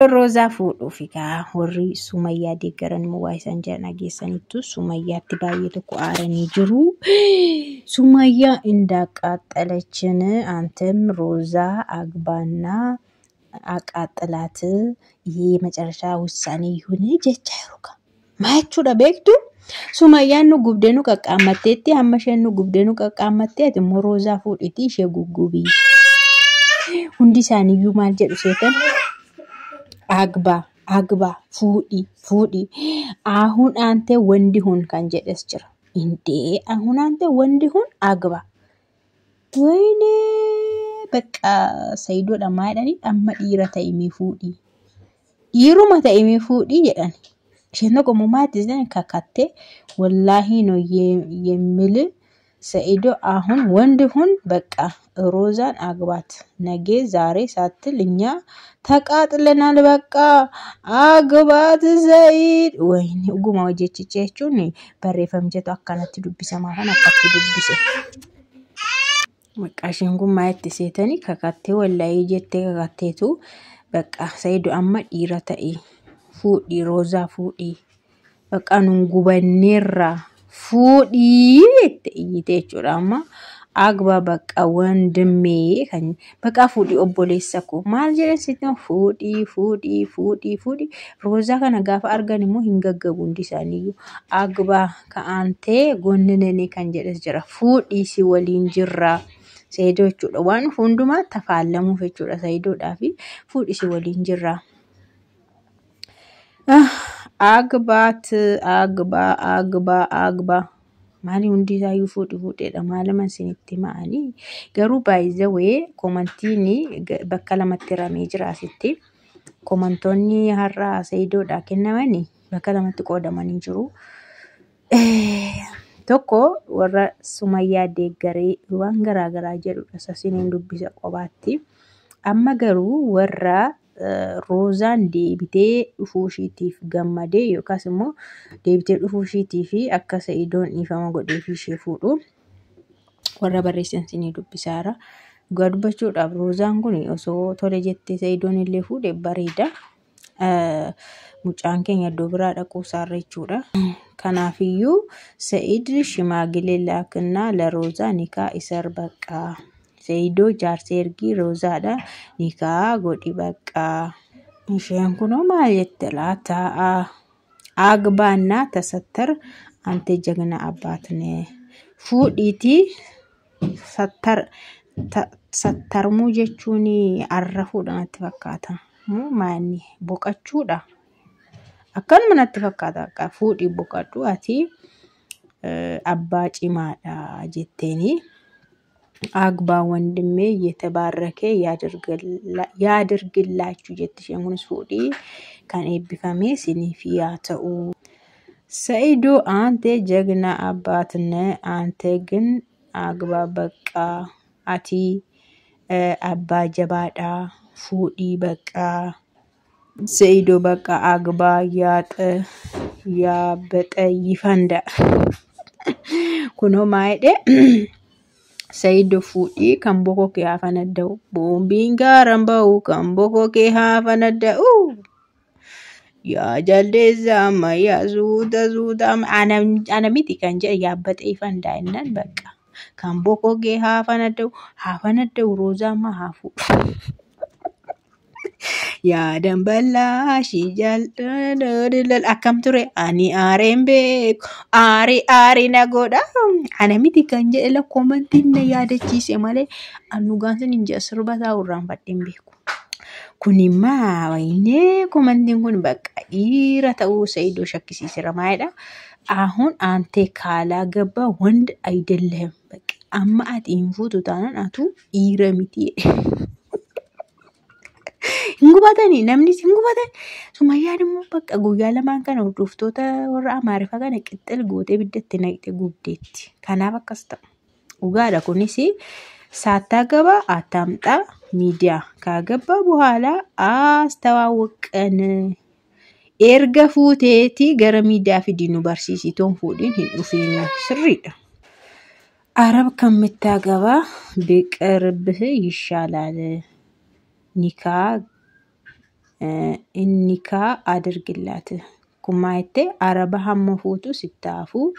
Roza fuudhuu fi warri Sumayyaa deeggaran waa isaan jedhan dhageessaniitu Sumayyaatti baay'ee tokko aaranii jiru. Sumayyaa እንዳቃጠለችን አንተም ሮዛ አግባና አቃጥላት ይሄ መጨረሻ ውሳኔ ይሁን ጀቻ ይሩካ ማይቹዳ ቤክቱ Sumayyaan nu gubdeenu qaqqaammatteetti amma isheen nu gubdeenu qaqqaammatteeti immoo ሮዛ fuudhiti ishee guggubii. Hundi isaaniiyyuu maal jedhu seetan agba fuudhi ahun ante wandi hun kan jedhes jira indee ahun ante wandi hun agba wayne bakka sayyidoodha maadhani amma dhiira ta'imee fuudhi dhiiruma ta'imee fuudhi jedhani isheen qomo maatis kakatte wallahi no yemil Sa'ido ahun wandi hun bakka ሮዛን አግባት ነገ ዛሬ ሳትል እኛ ተቃጥለናል በቃ አግባት ሰኢድ ወይኔ ጉማ ወጀችቼቹን በሬፈምጀቱ አካናት ዱብሰማ ሆነ አካት ዱብሰ በቃ ሽንጉ ማየት ሴተኒ ከካቴ ወላይ ጀቴ ከካቴቱ በቃ ሰኢዶ አማ ዲራታኢ ፉዲ ሮዛ ፉዲ በቃ ንጉበኔራ ፉዲ ይቴቹራማ agba bakka wandime kan bakka fuudhi obboleessako maal jedhan sitti fuudhi roza kana gaafa argan immoo hin gaggabu hundi isaaniiyyuu agba ka'ante gonnenene kan jedhes jira fuudhi si waliin jirra Sa'ido jechuudha waan hundumaa tafaallamuuf jechuudha Sa'idoodhaa fi fuudhi si waliin jirra agba Mali hundi isaayuu fuudheedha maalaman sinitti ma'anii garuu baay'ee wee komantiini bakka lamatti ramee jira asitti komantoonni har'a Sa'idoodhaa kennamanii bakka lamatti qoodamanii jiru. Tokko warra Sumayyaa deeggaree waan garaagaraa jedhudha sasiniin dubbisa qobaatti amma garuu warra Rozaan deebitee dhufuushiitiif gammadee yookaas immoo deebitee dhufuushiitiif akka Sa'idoon dhiifama godhee fi ishee fuudhu warra barreessansinii dubbisaara gadbachuudhaaf Rozaan kun osoo tole jettee Sa'idoon illee fuudhe bareeda mucaan keenya iddoo biraa dhaquu isaarra jechuudha kanaafiyyuu Sa'id shimaagilee laaknaa la Rozaa nikaa isar baqqaa Sa'ido jaarsergi rozaadha nikaa godhi bakka isheen kuno maal jette laata agbaana tasattar ante jagna abbaatne fuudhiiti sattarmu jechuun arrafuudha natti fakkaata maani boqachuudha akkanuma natti fakkaata akka fuudhi boqadhu ati abbaa cimaadha jetteeni agba ወንድሜ የተባረከ ያድርግላችሁ ጀትሽንጉንስ ፉዲ ካን ኤቢፋሜ ሲኒፊያተኡ ሰኢዶ አንተ ጀግና አባትነ አንተ ግን agba በቃ አቲ አባ ጀባዳ ፉዲ በቃ ሰኢዶ በቃ agba ያበጠ ይፈንዳ ኩኖ ማይደ Sa'ido fuudhi kan boko kee hafanadau boombiin gaaramba'u kan boko kee hafanadau yaa jaldeessa amma yaa zuuta ana miti kan jedhe yaabbate ifan daa'innan bakka kan boko kee hafanadau Rozaa amma hafu yaa damballaa shijal akkam ture ani aareen beeku aari na godha ana miti kan jedhe la komantiin na yaadachiise malee annugaan sin inja sirba taa'urraan fadhin beeku kunimma wayne komantiin kun bakka dhiira ta'uu Sa'ido shakkisiisira maayedha ahun ante kaalaa gabba wand አይደለም በቃ amma ati hin fuutu taanan atu dhiira miti hingubatani namni hingubatan Sumayyaan immoo bakka guyyaa lamaan kana hordoftoota warra Amaariffaa kana qixxil gootee biddatti naqxe gubdeetti kanaaf akkas ta'a dhugaadha kunis ሳታገባ አታምጣ ሚዲያ ካገባ በኋላ አስተዋወቀን ኤርገ ፉቴቲ ገረ ሚዲያ ፊዲኑ ባርሲሲቶን ፉዲን ሂዱፊኒ ስሪዳ አረብ ከምታገባ ቢቀርብህ ይሻላል ኒካ nikaa adirgillat kumaayte araba hamma fuutu sittaafu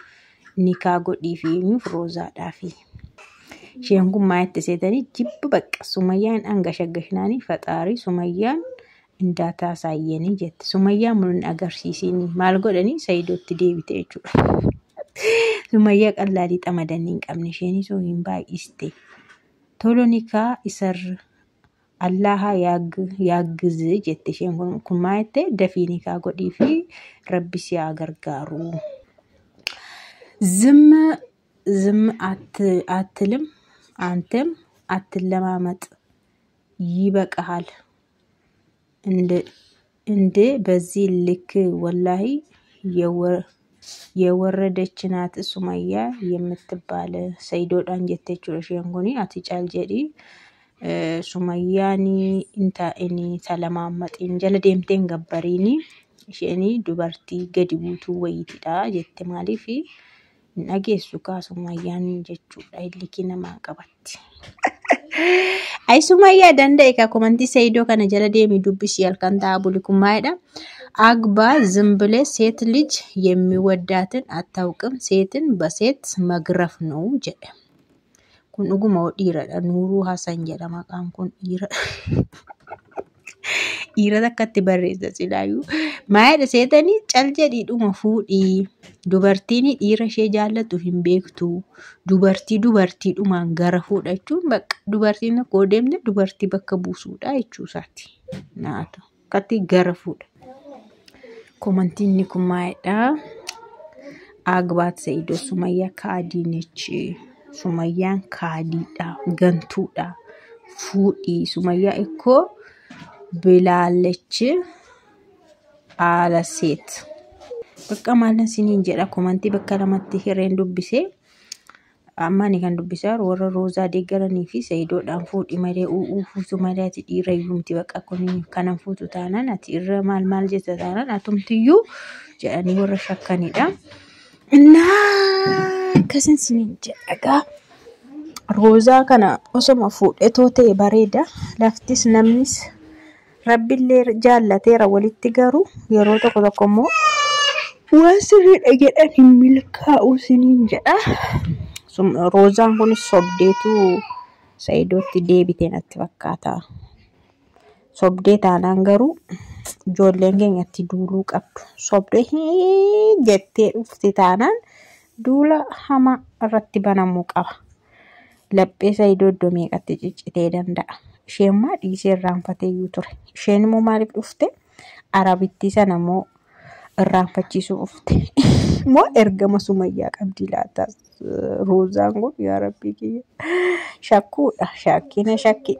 nikaa godhiifi Roozaadhaafi isheen kumaayte seetanii jibba bakka Sumayyaan angashagashnaanii faxaarii Sumayyaan indaataa saayyanii jette Sumayyaa mun agarsiisini maal godhanii Saayidootti deebite jechuudha. Sumayyaa qal'aadii xamadanii hin qabne isheen soo hin baay'iste tolo nikaa isar Allaha yaaggiz jette isheen kun maayte dafii nikaa godhii fi Rabbi si haa gargaaru. ዝም አትልም አንተም አትለማመጥ ይበቃሃል እንደ በዚህ ልክ ወላሂ የወረደች ናት ሱመያ የምትባል ሰይዶዳን ጀተችው ሸንጎኒ አትጫል ጀዲ ሱመያኒ እንታ እኒ ተለማመጥ እንጀለ ደምቴን ገበሪኒ ሸኒ ዱበርቲ ገዲቡቱ ወይቲዳ ጀተ ማሊፊ nageessu Sumayyaan jechuudha illikii namaa qabatti. Ay Sumayyaa danda'e ka komantii Saayidoo kana jala deemi dubbisi halkan ta'a buli kummaayedha. አግባ ዝም ብለህ ሴት ልጅ የሚወዳትን አታውቅም ሴትን በሴት መግረፍ ነው ጀደ ኩን ኡጉማ ዲራዳ ኑሩ ሐሰን ጀደማ ቃን ኩን ira takkatti barreessa silaayu maayda seetanii caljedhii dhuma fuudhii dubartiin dhiira ishee jaallatu hin beektu dubartii dhumaan gara fuudhachuun bakka dubartiin akkoo deemte dubartii bakka buusuudha jechuusaati naatu katti gara fuudha komantiin ni kun maayda agbaat Saayidoo Sumayyaa kaadiinichi Sumayyaan kaadiidha gantuudha fuudhii Sumayyaa ekkoo ብላለች አለ ሴት በቃ ማለት ሲኒን ጀራ ኮመንቲ በከለማት ሄሬን ዱብሴ አማኒ ካን ዱብሳር ወረ ሮዛ ደገረኒ ፊ Saayidoo ዳን ፉዲ መሌ ኡፉቱ መሌት ዲረዩምቲ በቃ ኮኒ ካናን ፉቱ ታናን አቲ ማል ጀተታናን አቱምትዩ ጀኒ ወረ ሸከኒዳ እና ከሰን ሲኒን ጀጋ ሮዛ ካና ኦሶማ ፉዴቶቴ ባሬዳ ላፍቲስ ነምኒስ Rabbillee jaallateera walitti garuu yeroo tokko waan sirriidha jedhan milkaa'u siniin jedha. Roozaan kun sobdeetu Saayidootti deebitee natti fakkaata. Sobdee taanaan garuu ijoolleen keenyatti duuluu qabdu. Sobdee jettee dhufti taanaan duula hama irratti banamuu qaba. Laphee Saayidoo iddoo meeqatti ciccitee danda'a. isheen maa dhiisee irraanfatee ture isheen immoo maaliif dhufte arabittii sana immoo irraanfachiisuu dhufte moo ergama Sumayyaa qabdi laata Roozaan kun yaa Rabbii kiyya shakkuudha shakkina shakki